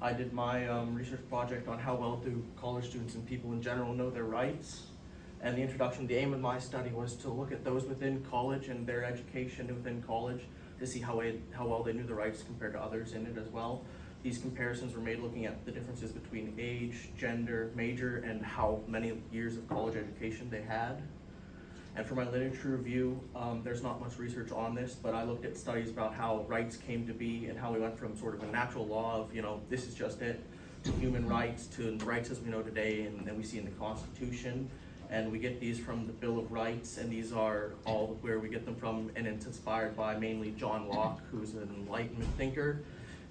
I did my research project on how well do college students and people in general know their rights. And the introduction, the aim of my study was to look at those within college and their education within college to see how well they knew the rights compared to others in it as well. These comparisons were made looking at the differences between age, gender, major, and how many years of college education they had. And for my literature review, there's not much research on this, but I looked at studies about how rights came to be and how we went from sort of a natural law of, this is just it, to human rights, to the rights as we know today, and then we see in the Constitution. And we get these from the Bill of Rights, and these are all where we get them from, and it's inspired by mainly John Locke, who's an Enlightenment thinker.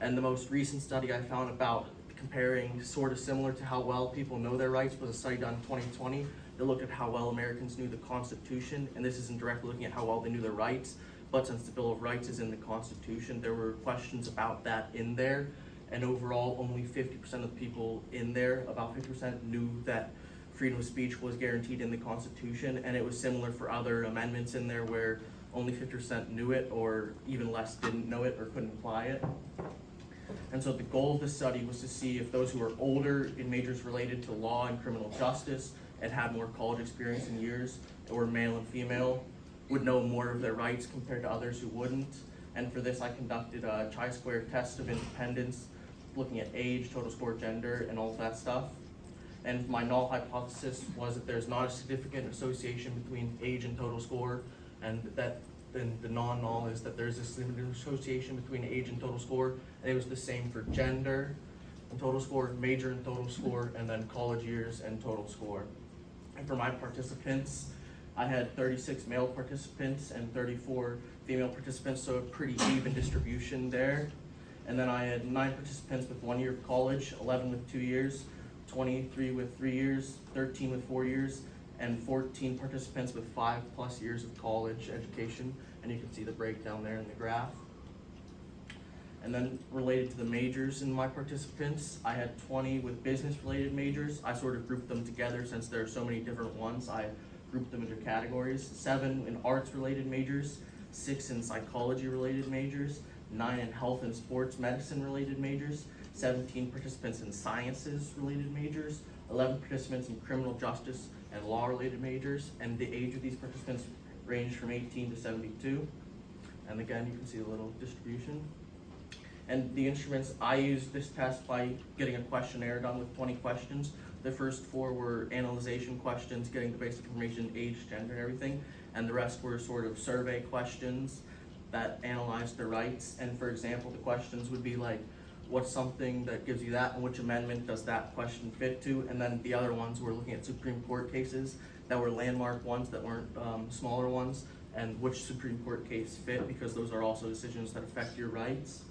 And the most recent study I found about comparing sort of similar to how well people know their rights was a study done in 2020 that looked at how well Americans knew the Constitution, and this isn't directly looking at how well they knew their rights, but since the Bill of Rights is in the Constitution, there were questions about that in there, and overall only 50% of the people in there, about 50% knew that freedom of speech was guaranteed in the Constitution, and it was similar for other amendments in there where only 50% knew it, or even less didn't know it or couldn't apply it. And so the goal of this study was to see if those who were older in majors related to law and criminal justice and had more college experience in years, or male and female, would know more of their rights compared to others who wouldn't. And for this I conducted a chi-square test of independence, looking at age, total score, gender, and all of that stuff. And my null hypothesis was that there's not a significant association between age and total score, and that then the non-null is that there's a significant association between age and total score, and it was the same for gender and total score, major and total score, and then college years and total score. And for my participants, I had 36 male participants and 34 female participants, so a pretty even distribution there. And then I had 9 participants with 1 year of college, 11 with 2 years, 23 with 3 years, 13 with 4 years, and 14 participants with 5+ years of college education. And you can see the breakdown there in the graph. And then related to the majors in my participants, I had 20 with business related majors. I sort of grouped them together since there are so many different ones. I grouped them into categories. 7 in arts related majors, 6 in psychology related majors, 9 in health and sports medicine related majors, 17 participants in sciences related majors, 11 participants in criminal justice and law related majors, and the age of these participants ranged from 18 to 72. And again, you can see a little distribution. And the instruments, I used this test by getting a questionnaire done with 20 questions. The first 4 were analyzation questions, getting the basic information, age, gender, and everything. And the rest were sort of survey questions that analyzed the rights. And for example, the questions would be like, what's something that gives you that, and which amendment does that question fit to? And then the other ones were looking at Supreme Court cases that were landmark ones that weren't smaller ones, and which Supreme Court case fit, because those are also decisions that affect your rights.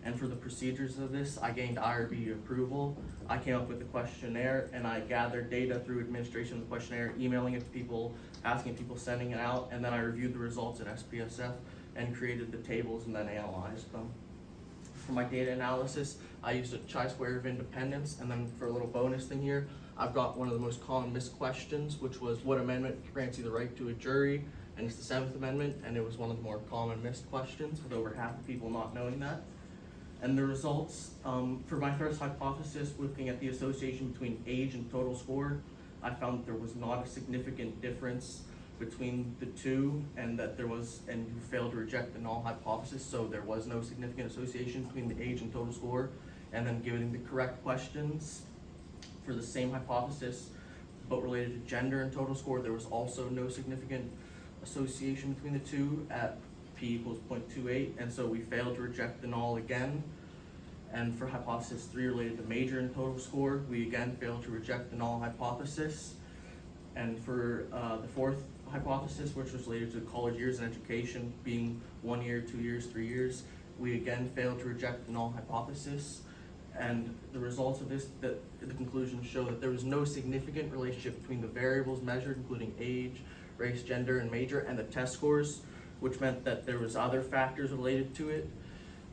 And for the procedures of this, I gained IRB approval. I came up with the questionnaire, and I gathered data through administration of the questionnaire, emailing it to people, asking people, sending it out, and then I reviewed the results in SPSF and created the tables and then analyzed them. For my data analysis, I used a chi-square of independence, and then for a little bonus thing here, I've got one of the most common missed questions, which was what amendment grants you the right to a jury, and it's the 7th Amendment, and it was one of the more common missed questions, with over half the people not knowing that. And the results, for my first hypothesis, looking at the association between age and total score, I found that there was not a significant difference between the two, and that there was, and you failed to reject the null hypothesis, so there was no significant association between the age and total score. And then given the correct questions for the same hypothesis, but related to gender and total score, there was also no significant association between the two at p equals 0.28, and so we failed to reject the null again. And for hypothesis 3 related to major and total score, we again failed to reject the null hypothesis. And for the 4th hypothesis, which was related to college years and education being 1 year, 2 years, 3 years, we again failed to reject the null hypothesis. And the results of this, the conclusions show that there was no significant relationship between the variables measured, including age, race, gender, and major, and the test scores, which meant that there was other factors related to it.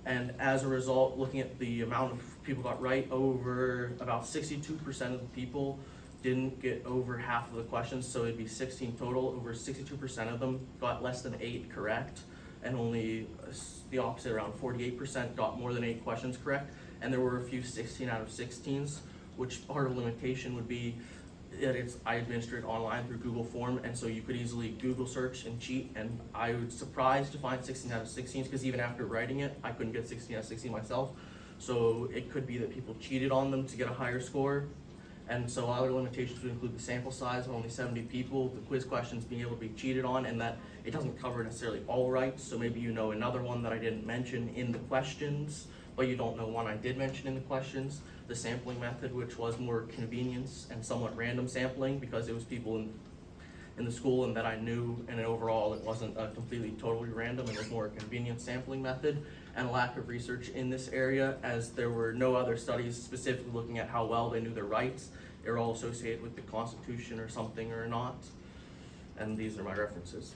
And as a result, looking at the amount of people got right, over about 62% of the people didn't get over half of the questions, so it'd be 16 total. Over 62% of them got less than 8 correct, and only the opposite, around 48%, got more than 8 questions correct. And there were a few 16 out of 16s, which part of the limitation would be that I administer it online through Google Form, and so you could easily Google search and cheat, and I was surprised to find 16 out of 16s, because even after writing it, I couldn't get 16 out of 16 myself. So it could be that people cheated on them to get a higher score. And so other limitations would include the sample size of only 70 people, the quiz questions being able to be cheated on, and that it doesn't cover necessarily all rights. So maybe you know another one that I didn't mention in the questions, but you don't know one I did mention in the questions. The sampling method, which was more convenience and somewhat random sampling, because it was people in the school and that I knew, and overall it wasn't a completely totally random, and it was more a convenient sampling method, and lack of research in this area, as there were no other studies specifically looking at how well they knew their rights. They were all associated with the Constitution or something or not, and these are my references.